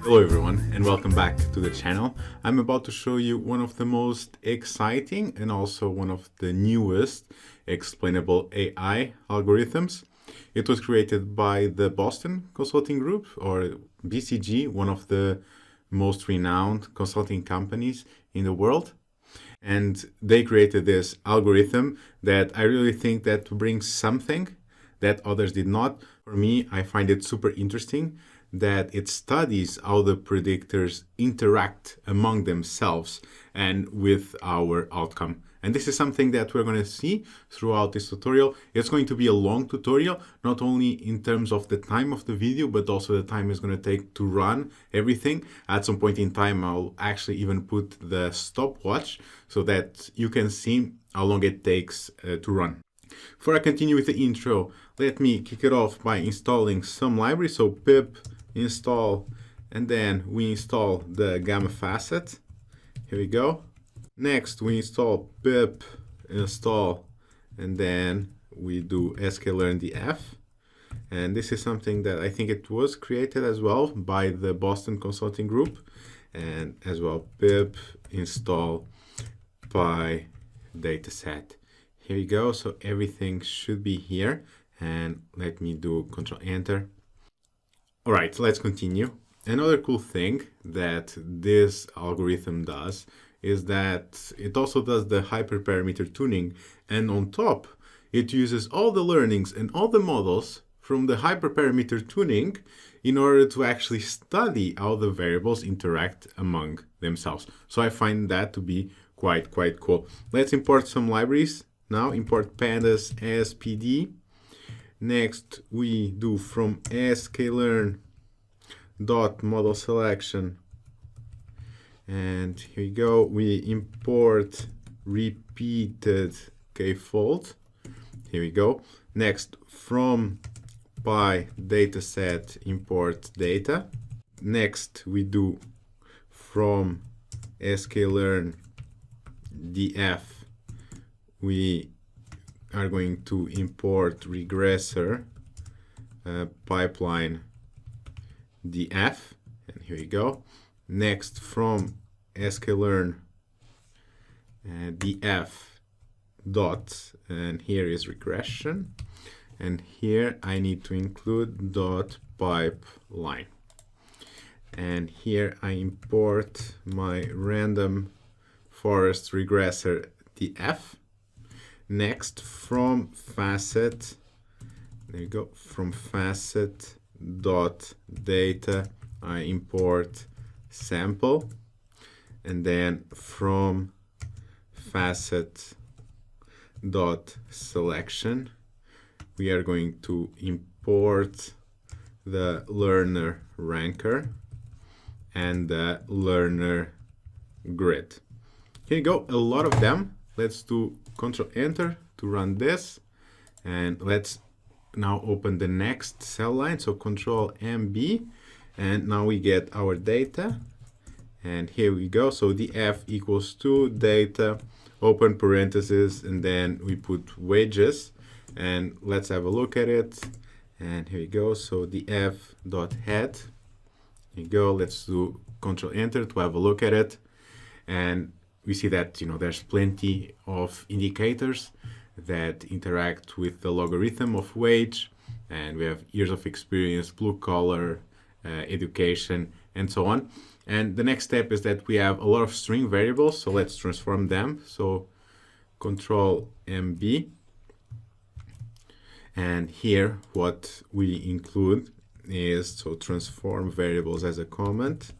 Hello everyone and welcome back to the channel. I'm about to show you one of the most exciting and also one of the newest explainable AI algorithms. It was created by the Boston Consulting Group, or BCG, one of the most renowned consulting companies in the world. And they created this algorithm that I really think that brings something that others did not. For me, I find it super interesting that it studies how the predictors interact among themselves and with our outcome. And this is something that we're going to see throughout this tutorial. It's going to be a long tutorial, not only in terms of the time of the video, but also the time it's going to take to run everything. At some point in time, I'll actually even put the stopwatch so that you can see how long it takes to run. Before I continue with the intro, let me kick it off by installing some libraries. So pip install, and then we install the gamma facet. Here we go. Next we install pip install, and then we do sklearndf. And this is something that I think it was created as well by the Boston Consulting Group, and as well pip install by dataset. Here we go. So everything should be here, and let me do Control Enter. All right, let's continue. Another cool thing that this algorithm does is that it also does the hyperparameter tuning, and on top, it uses all the learnings and all the models from the hyperparameter tuning in order to actually study how the variables interact among themselves. So I find that to be quite cool. Let's import some libraries. Now import pandas ASPD. Next, we do from sklearn.model selection, and here we go. We import repeated k-fold. Here we go. Next, from by dataset import data. Next, we do from sklearndf. We are going to import regressor pipeline df, and here we go. Next, from sklearn df dot, and here is regression, and here I need to include dot pipeline, and here I import my random forest regressor df. Next, from FACET, there you go, from FACET dot data I import sample, and then from FACET dot selection we are going to import the learner ranker and the learner grid. Here you go, a lot of them. Let's do Control Enter to run this, and let's now open the next cell line. So Control MB, and now we get our data, and here we go. So df equals to data, open parentheses, and then we put wages, and let's have a look at it. And here we go. So df dot head. Here you go. Let's do Control Enter to have a look at it, and we see that, you know, there's plenty of indicators that interact with the logarithm of wage, and we have years of experience, blue collar, education, and so on. And the next step is that we have a lot of string variables, so let's transform them. So Control MB, and here what we include is, so transform variables as a comment,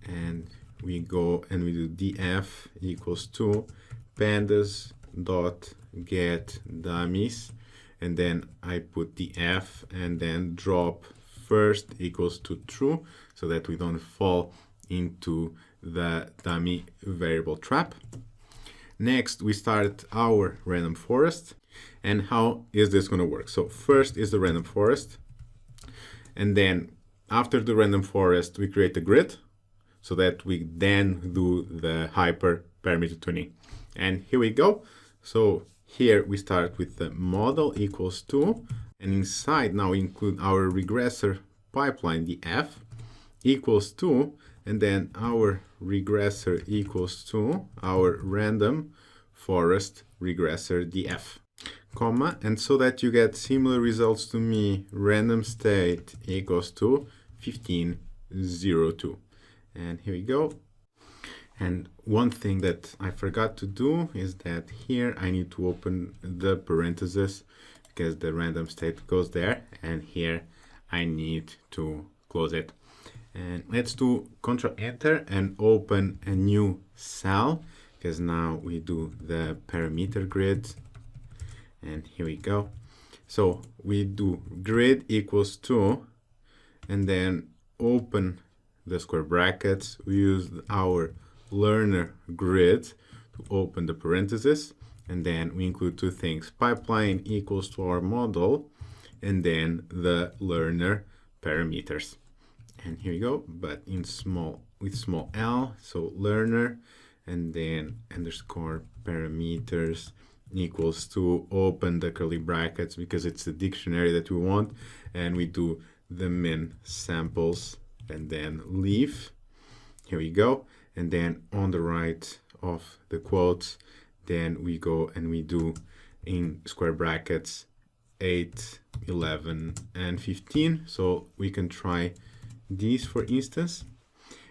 and we go and we do df equals to pandas dot get dummies, and then I put df and then drop first equals to true, so that we don't fall into the dummy variable trap. Next, we start our random forest. And how is this going to work? So first is the random forest, and then after the random forest we create a grid, so that we then do the hyperparameter tuning. And here we go. So here we start with the model equals to, and inside now we include our regressor pipeline, the F, equals to, and then our regressor equals to our random forest regressor df, comma, and so that you get similar results to me, random state equals to 1502. And here we go. And one thing that I forgot to do is that here I need to open the parentheses because the random state goes there, and here I need to close it. And let's do Control Enter and open a new cell, because now we do the parameter grid. And here we go. So we do grid equals to, and then open the square brackets. We use our learner grid to open the parentheses, and then we include two things: pipeline equals to our model, and then the learner parameters. And here we go, but in small, with small l, so learner, and then underscore parameters equals to, open the curly brackets because it's the dictionary that we want, and we do the min samples, and then leave. Here we go. And then on the right of the quotes, then we go and we do in square brackets 8, 11, and 15. So we can try these, for instance.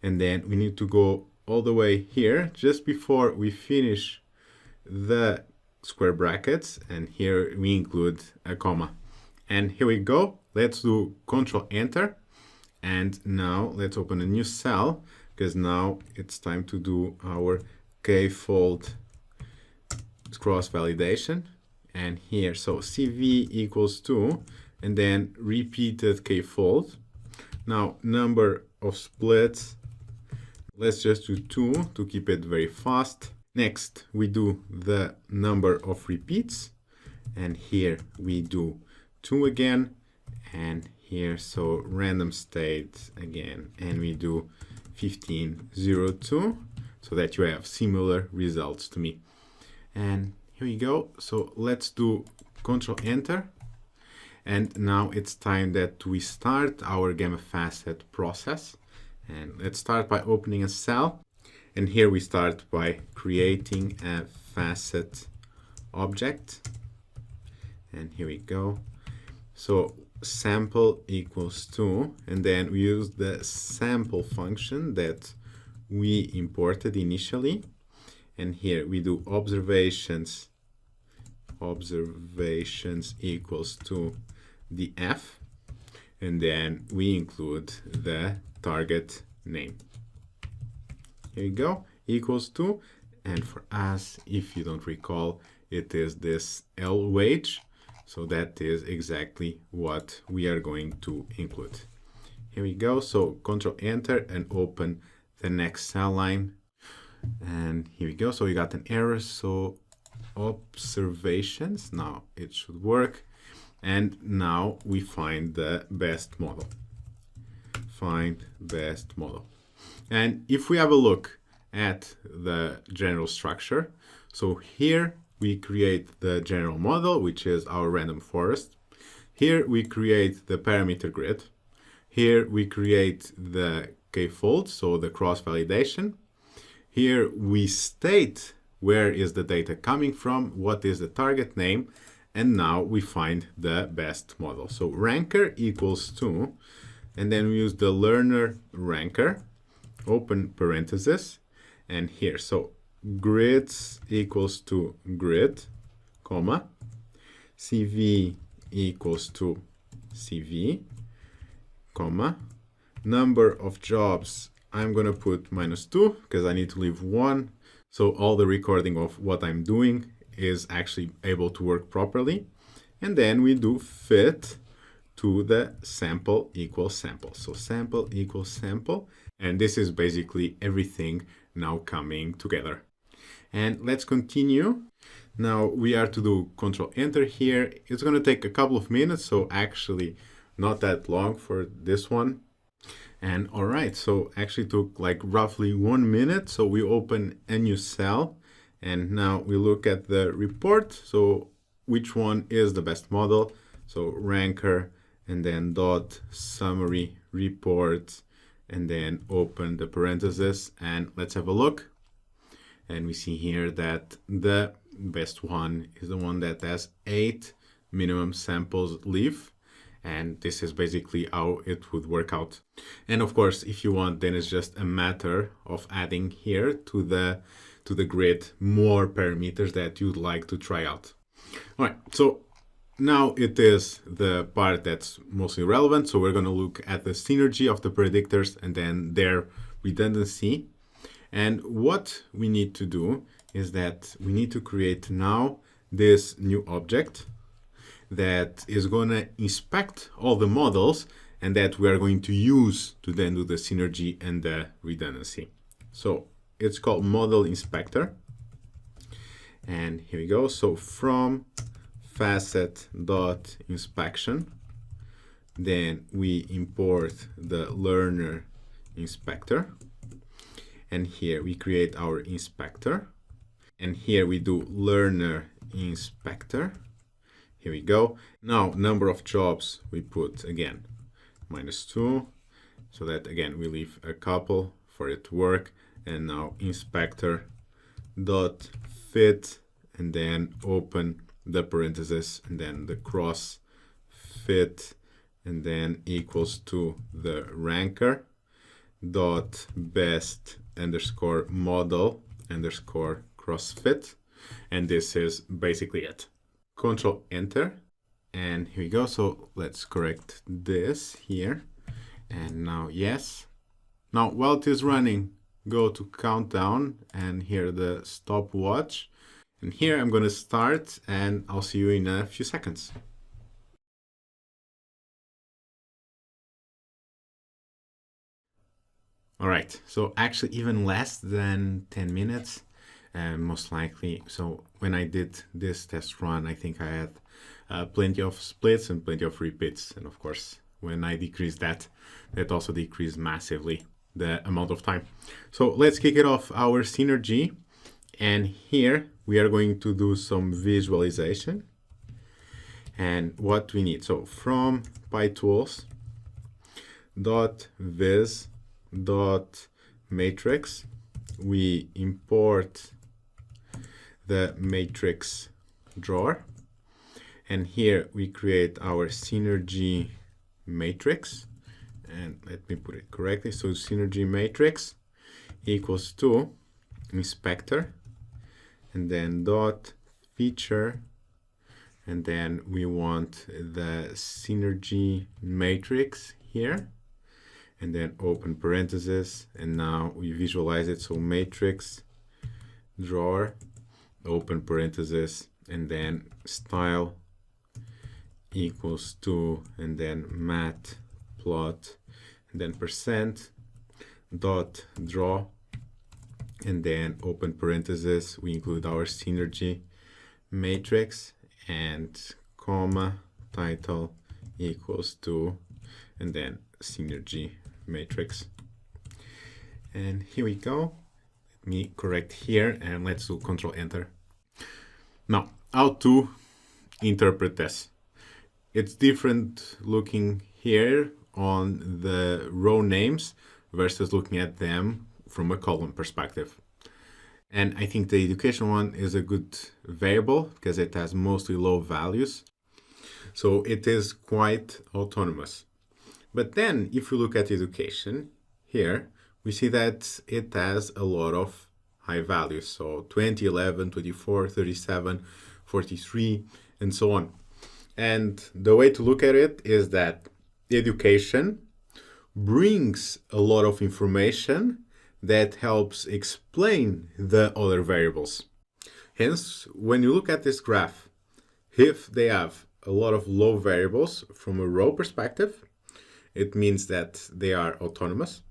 And then we need to go all the way here just before we finish the square brackets, and here we include a comma. And here we go. Let's do Control Enter, and now let's open a new cell, because now it's time to do our k-fold cross validation. And here, so CV equals to, and then repeated k-fold. Now number of splits, let's just do 2 to keep it very fast. Next, we do the number of repeats, and here we do 2 again, and here, so random state again, and we do 1502, so that you have similar results to me. And here we go. So let's do Control Enter, and now it's time that we start our Gamma Facet process. And let's start by opening a cell. And here we start by creating a facet object. And here we go. So sample equals to, and then we use the sample function that we imported initially. And here we do observations equals to the f, and then we include the target name. Here we go, equals to, and for us, if you don't recall, it is this L wage, so that is exactly what we are going to include. Here we go, so Control Enter and open the next cell line, and here we go. So we got an error, so observations, now it should work, and now we find the best model. Find best model. And if we have a look at the general structure, so here we create the general model, which is our random forest. Here we create the parameter grid. Here we create the k-fold, so the cross validation. Here we state where is the data coming from, what is the target name, and now we find the best model. So ranker equals to, and then we use the learner ranker, open parenthesis, and here, so grids equals to grid, comma, CV equals to CV, comma, number of jobs, I'm going to put -2 because I need to leave 1. So all the recording of what I'm doing is actually able to work properly. And then we do fit to the sample equals sample. So sample equals sample. And this is basically everything now coming together. And let's continue. Now we are to do Control Enter here. It's going to take a couple of minutes, so actually not that long for this one. And all right, so actually took like roughly 1 minute. So we open a new cell, and now we look at the report. So which one is the best model? So ranker, and then dot summary report, and then open the parentheses, and let's have a look. And we see here that the best one is the one that has 8 minimum samples leave. And this is basically how it would work out. And of course, if you want, then it's just a matter of adding here to the grid more parameters that you'd like to try out. All right, so now it is the part that's mostly relevant. So we're going to look at the synergy of the predictors and then their redundancy. And what we need to do is that we need to create now this new object that is going to inspect all the models and that we are going to use to then do the synergy and the redundancy. So it's called model inspector. And here we go. So from FACET.inspection, then we import the learner inspector. And here we create our inspector. And here we do learner inspector. Here we go. Now, number of jobs we put again -2, so that again we leave a couple for it to work. And now inspector dot fit, and then open the parentheses, and then the cross fit, and then equals to the ranker dot best underscore model underscore cross fit, and this is basically it. Control Enter, and here we go. So let's correct this here, and now yes. Now while it is running, go to countdown, and here the stopwatch, and here I'm going to start, and I'll see you in a few seconds. All right, so actually even less than 10 minutes. Most likely. So when I did this test run, I think I had plenty of splits and plenty of repeats. And of course, when I decreased that also decreased massively the amount of time. So let's kick it off our synergy. And here we are going to do some visualization. And what we need, so from PyTools .viz .matrix, we import the matrix drawer, and here we create our synergy matrix. And let me put it correctly. So synergy matrix equals to inspector, and then dot feature, and then we want the synergy matrix here, and then open parentheses, and now we visualize it. So matrix drawer, open parentheses, and then style equals to, and then matplot, and then percent dot draw, and then open parentheses, we include our synergy matrix, and comma title equals to, and then synergy matrix. And here we go. Let me correct here, and let's do Control Enter. Now, how to interpret this? It's different looking here on the row names versus looking at them from a column perspective. And I think the education one is a good variable because it has mostly low values. So it is quite autonomous. But then if you look at education here, we see that it has a lot of high values. So 20, 11, 24, 37, 43, and so on. And the way to look at it is that education brings a lot of information that helps explain the other variables. Hence, when you look at this graph, if they have a lot of low variables from a row perspective, it means that they are autonomous.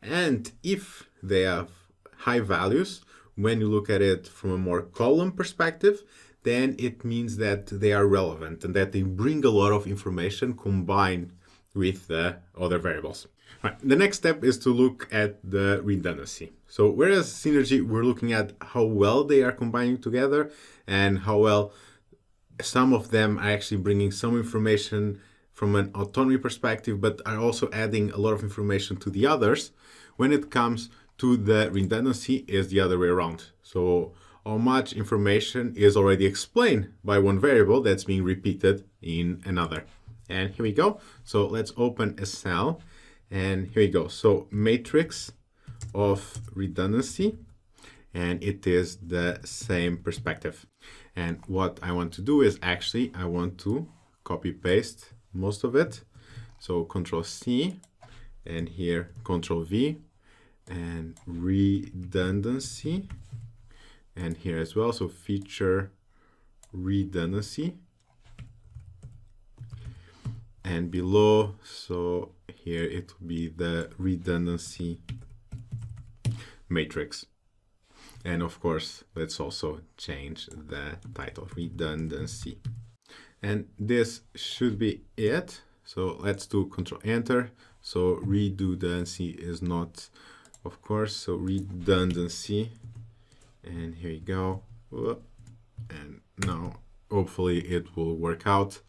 And if they have high values, when you look at it from a more column perspective, then it means that they are relevant and that they bring a lot of information combined with the other variables. Right. The next step is to look at the redundancy. So whereas synergy, we're looking at how well they are combining together and how well some of them are actually bringing some information from an autonomy perspective, but are also adding a lot of information to the others. When it comes to the redundancy, is the other way around. So how much information is already explained by one variable that's being repeated in another. And here we go. So let's open a cell, and here we go. So matrix of redundancy, and it is the same perspective. And what I want to do is actually I want to copy paste most of it. So Control C, and here Control V, and redundancy, and here as well, so feature redundancy, and below, so here it will be the redundancy matrix. And of course, let's also change the title, redundancy. And this should be it. So let's do Control Enter. So redundancy is not, of course, so redundancy. And here you go. And now hopefully it will work out.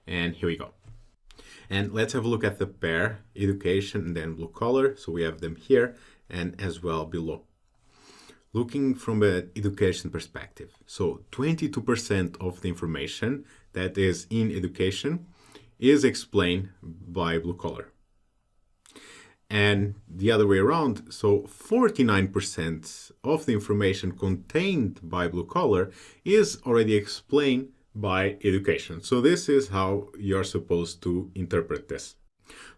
And here we go. And let's have a look at the pair, education and then blue collar. So we have them here and as well below. Looking from an education perspective, so 22% of the information that is in education is explained by blue collar. And the other way around, so 49% of the information contained by blue collar is already explained by education. So this is how you're supposed to interpret this.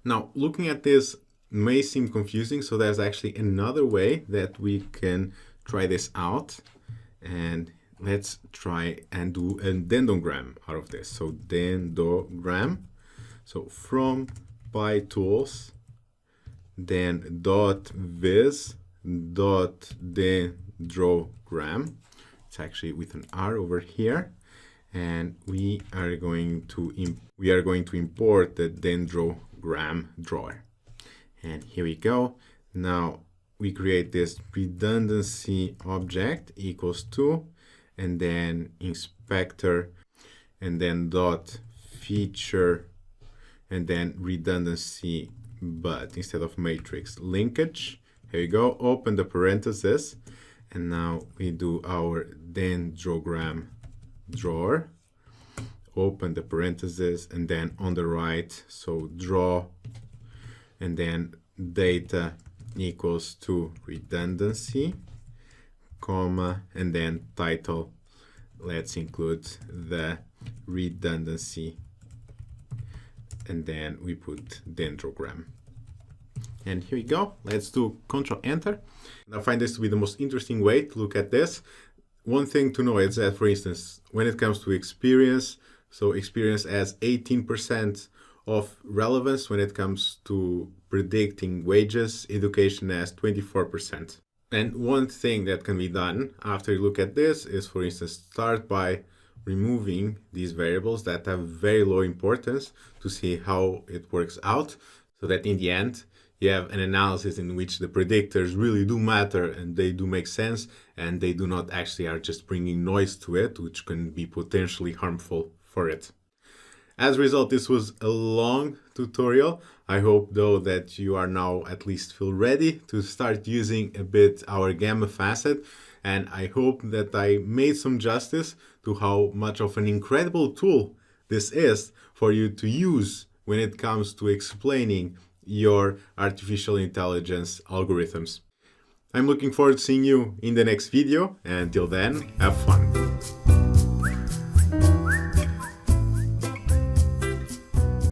Now, looking at this may seem confusing, so there's actually another way that we can try this out, and let's try and do a dendrogram out of this. So dendrogram, so from PyTools, then .viz .dendrogram. It's actually with an R over here, and we are going to import the dendrogram drawer. And here we go. Now we create this redundancy object equals to, and then inspector, and then dot feature, and then redundancy, but instead of matrix, linkage. Here you go, open the parentheses, and now we do our dendrogram drawer, open the parentheses, and then on the right, so draw, and then data equals to redundancy, comma, and then title. Let's include the redundancy, and then we put dendrogram. And here we go. Let's do Control Enter. I find this to be the most interesting way to look at this. One thing to know is that, for instance, when it comes to experience, so experience has 18% of relevance when it comes to predicting wages, education has 24%. And one thing that can be done after you look at this is, for instance, start by removing these variables that have very low importance to see how it works out, so that in the end you have an analysis in which the predictors really do matter and they do make sense, and they do not actually are just bringing noise to it, which can be potentially harmful for it. As a result, this was a long tutorial. I hope though that you are now at least feel ready to start using a bit our Gamma FACET, and I hope that I made some justice to how much of an incredible tool this is for you to use when it comes to explaining your artificial intelligence algorithms. I'm looking forward to seeing you in the next video, and until then, have fun.